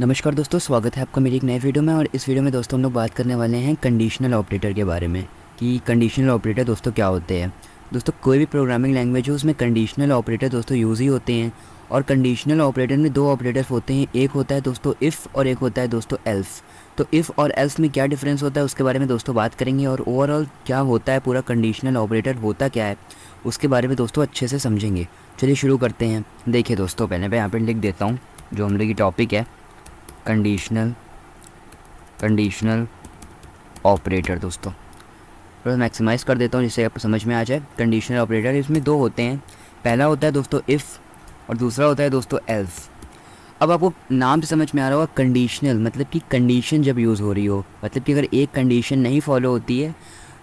नमस्कार दोस्तों, स्वागत है आपका मेरी एक नए वीडियो में। और इस वीडियो में दोस्तों हम लोग बात करने वाले हैं कंडीशनल ऑपरेटर के बारे में कि कंडीशनल ऑपरेटर दोस्तों क्या होते हैं। दोस्तों कोई भी प्रोग्रामिंग लैंग्वेज हो उसमें कंडीशनल ऑपरेटर दोस्तों यूज़ ही होते हैं। और कंडीशनल ऑपरेटर में दो ऑपरेटर्स होते हैं, एक होता है दोस्तों इफ़ और एक होता है दोस्तों एल्स। तो इफ़ और एल्स में क्या डिफरेंस होता है उसके बारे में दोस्तों बात करेंगे, और ओवरऑल क्या होता है, पूरा कंडीशनल ऑपरेटर होता क्या है उसके बारे में दोस्तों अच्छे से समझेंगे। चलिए शुरू करते हैं। देखिए दोस्तों, पहले मैं यहाँ पर लिख देता हूँ जो हम लोग की टॉपिक है, कंडीशनल ऑपरेटर। दोस्तों थोड़ा मैक्सिमाइज़ कर देता हूँ जिससे आपको समझ में आ जाए। कंडीशनल ऑपरेटर इसमें दो होते हैं, पहला होता है दोस्तों इफ़ और दूसरा होता है दोस्तों एल्स। अब आपको नाम से समझ में आ रहा होगा कंडीशनल मतलब कि कंडीशन जब यूज़ हो रही हो, मतलब कि अगर एक कंडीशन नहीं फॉलो होती है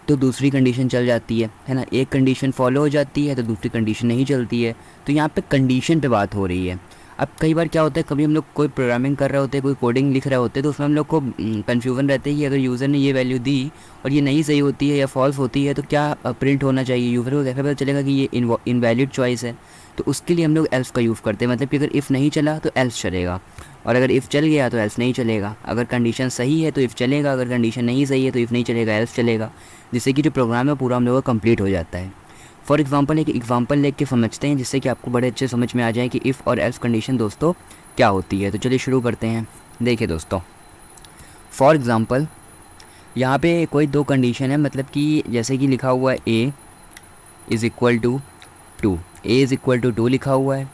तो दूसरी कंडीशन चल जाती है ना। एक कंडीशन फॉलो हो जाती है तो दूसरी कंडीशन नहीं चलती है। तो यहाँ पे कंडीशन पे बात हो रही है। अब कई बार क्या होता है, कभी हम लोग कोई प्रोग्रामिंग कर रहे होते हैं, कोई कोडिंग लिख रहे होते हैं, तो उसमें हम लोग को कन्फ्यूजन रहता है कि अगर यूज़र ने ये वैल्यू दी और ये नहीं सही होती है या फॉल्स होती है तो क्या प्रिंट होना चाहिए। यूज़र को कैसे पता चलेगा कि ये इनवैलिड चॉइस है। तो उसके लिए हम लोग एल्स का यूज़ करते हैं, मतलब कि अगर इफ़ नहीं चला तो एल्स चलेगा, और अगर इफ़ चल गया तो एल्स नहीं चलेगा। अगर कंडीशन सही है तो इफ़ चलेगा, अगर कंडीशन नहीं सही है तो इफ़ नहीं चलेगा, एल्स चलेगा, जिससे कि जो प्रोग्राम है पूरा हम लोगों का कंप्लीट हो जाता है। फॉर एग्जांपल एक एग्जांपल लेके समझते हैं जिससे कि आपको बड़े अच्छे समझ में आ जाए कि इफ़ और एल्स कंडीशन दोस्तों क्या होती है। तो चलिए शुरू करते हैं। देखिए दोस्तों, फॉर एग्जांपल यहाँ पे कोई दो कंडीशन है, मतलब कि जैसे कि लिखा हुआ है a is equal to 2, a is equal to 2 लिखा हुआ है,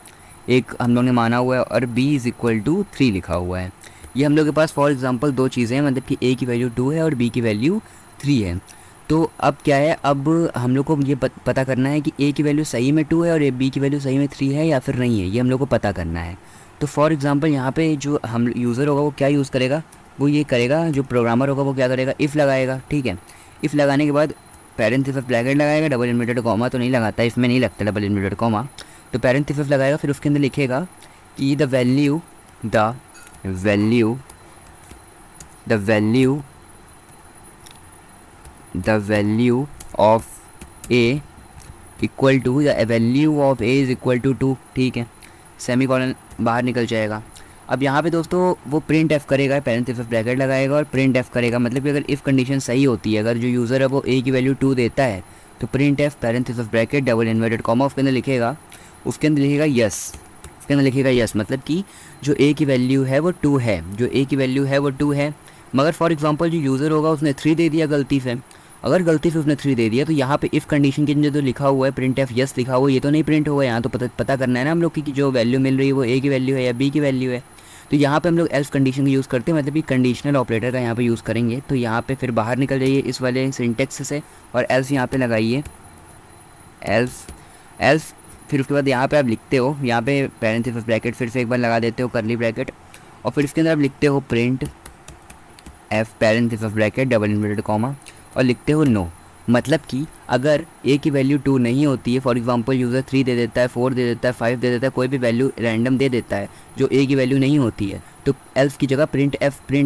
एक हम लोग ने माना हुआ है, और बी इज़ इक्वल टू 3 लिखा हुआ है। ये हम लोग के पास फॉर एग्जांपल दो चीज़ें हैं, मतलब कि ए की वैल्यू 2 है और बी की वैल्यू 3 है। तो अब क्या है, अब हम लोग को ये पता करना है कि ए की वैल्यू सही में 2 है और बी की वैल्यू सही में 3 है या फिर नहीं है, ये हम लोग को पता करना है। तो फॉर एग्जांपल यहाँ पे जो हम यूज़र होगा वो क्या यूज़ करेगा, वो ये करेगा, जो प्रोग्रामर होगा वो क्या करेगा, इफ़ लगाएगा। ठीक है, इफ़ लगाने के बाद पैरेंथेसिस ब्रैकेट लगाएगा, डबल इन्वर्टेड कॉमा तो नहीं लगाता, इसमें नहीं लगता डबल इन्वर्टेड कॉमा, तो पैरेंथेसिस लगाएगा, फिर उसके अंदर लिखेगा कि the value the value the value the value of a equal to the value of a is equal to 2। ठीक है, सेमी कॉलन बाहर निकल जाएगा। अब यहाँ पे दोस्तों वो प्रिंट एफ करेगा, पैरेंथेसिस ब्रैकेट लगाएगा और प्रिंट एफ करेगा, मतलब कि अगर इफ़ कंडीशन सही होती है, अगर जो यूज़र है वो ए की वैल्यू 2 देता है तो print F parenthesis bracket double inverted comma उसके अंदर लिखेगा, उसके अंदर लिखेगा यस, उसके अंदर लिखेगा यस, मतलब कि जो ए की वैल्यू है वो 2 है, जो ए की वैल्यू है वो 2 है। मगर फॉर एग्जांपल जो यूज़र होगा उसने 3 दे दिया गलती से, अगर गलती से उसने 3 दे दिया तो यहाँ पे इफ़ कंडीशन के अंदर जो लिखा हुआ है प्रिंट एफ यस लिखा हुआ है, ये तो नहीं प्रिंट होगा। यहाँ तो पता करना है ना हम लोग कि जो वैल्यू मिल रही है वो ए की वैल्यू है या बी की वैल्यू है। तो यहाँ पे हम लोग एल्स कंडीशन का यूज़ करते हैं, मतलब कि कंडीशनल ऑपरेटर का यहाँ पे यूज़ करेंगे। तो यहाँ पे फिर बाहर निकल जाइए इस वाले सिंटेक्स से और एल्स यहाँ पे लगाइए, एल्स एल्स। फिर उसके बाद यहाँ पे आप लिखते हो, यहाँ पे पैरेंथेसिस ब्रैकेट फिर से एक बार लगा देते हो, करली ब्रैकेट, और फिर इसके अंदर आप लिखते हो print F parenthesis bracket double inverted comma और लिखते हो नो। मतलब कि अगर ए की वैल्यू 2 नहीं होती है, फॉर एग्जांपल यूज़र 3 दे देता है, 4 दे देता है, 5 दे देता है, कोई भी वैल्यू रैंडम दे देता है जो ए की वैल्यू नहीं होती है, तो एल्स की जगह प्रिंट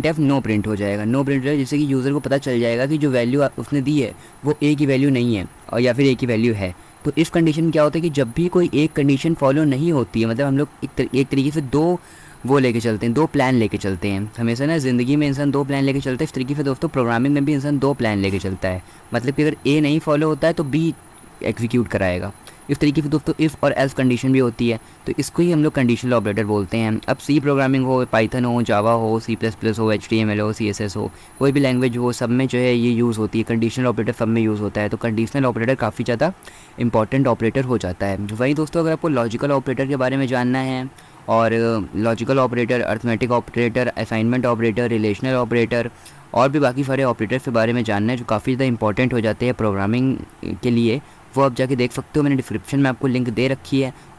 एफ नो प्रिंट हो जाएगा, नो प्रिंट हो जाएगा, जिससे कि यूज़र को पता चल जाएगा कि जो वैल्यू उसने दी है वो ए की वैल्यू नहीं है और या फिर ए की वैल्यू है। तो इस कंडीशन क्या होता है कि जब भी कोई एक कंडीशन फॉलो नहीं होती है, मतलब हम लोग एक तरीके से दो वो लेके चलते हैं, दो प्लान लेके चलते हैं हमेशा ना, ज़िंदगी में इंसान दो प्लान लेके चलता है। इस तरीके से दोस्तों प्रोग्रामिंग में भी इंसान दो प्लान लेके चलता है, मतलब कि अगर ए नहीं फॉलो होता है तो बी एग्जीक्यूट कराएगा। इस तरीके से दोस्तों इफ़ और एल्स कंडीशन भी होती है, तो इसको ही हम लोग कंडीशनल ऑपरेटर बोलते हैं। अब सी प्रोग्रामिंग हो, पाइथन हो, जावा हो, सी प्लस प्लस हो, HTML हो, CSS हो, कोई भी लैंग्वेज हो, सब में जो है ये यूज़ होती है, कंडीशनल ऑपरेटर सब में यूज़ होता है। तो कंडीशनल ऑपरेटर काफ़ी ज़्यादा इंपॉर्टेंट ऑपरेटर हो जाता है। वहीं दोस्तों अगर आपको लॉजिकल ऑपरेटर के बारे में जानना है, और logical operator, arithmetic operator, assignment operator, relational operator और भी बाकी सारे ऑपरेटर के बारे में जानना है जो काफ़ी ज़्यादा इंपॉर्टेंट हो जाते हैं प्रोग्रामिंग के लिए, वो आप जाके देख सकते हो। मैंने डिस्क्रिप्शन में आपको लिंक दे रखी है। और